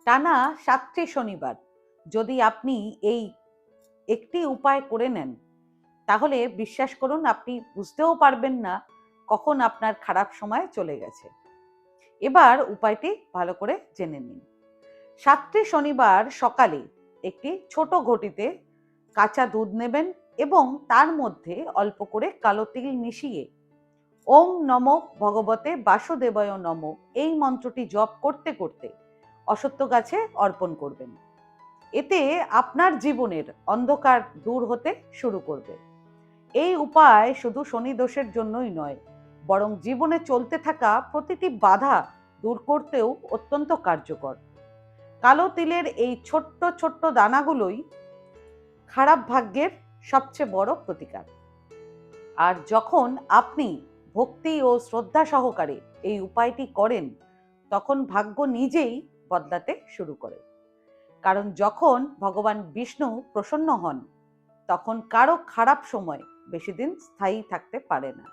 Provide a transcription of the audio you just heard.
টানা 7টি শনিবার যদি আপনি এই একটি উপায় করে নেন, তাহলে বিশ্বাস করুন আপনি বুঝতেও পারবেন না কখন আপনার খারাপ সময় চলে গেছে। এবার উপায়টি ভালো করে জেনে নিন। 7টি শনিবার সকালে একটি ছোট ঘটিতে কাঁচা দুধ নেবেন এবং তার মধ্যে অল্প করে কালো তিল মিশিয়ে ওং নমো ভগবতে বাসুদেবায় নমো এই মন্ত্রটি জপ করতে করতে অশ্বত্থ গাছে অর্পণ করবেন। এতে আপনার জীবনের অন্ধকার দূর হতে শুরু করবে। এই উপায় শুধু শনি দোষের জন্যই নয়, বরং জীবনে চলতে থাকা প্রতিটি বাধা দূর করতেও অত্যন্ত কার্যকর। কালো তিলের এই ছোট্ট ছোট্ট দানাগুলোই খারাপ ভাগ্যের সবচেয়ে বড় প্রতিকার। আর যখন আপনি ভক্তি ও শ্রদ্ধা সহকারে এই উপায়টি করেন, তখন ভাগ্য নিজেই বদলাতে শুরু করে। কারণ যখন ভগবান বিষ্ণু প্রসন্ন হন, তখন কারো খারাপ সময় বেশি দিন স্থায়ী থাকতে পারে না।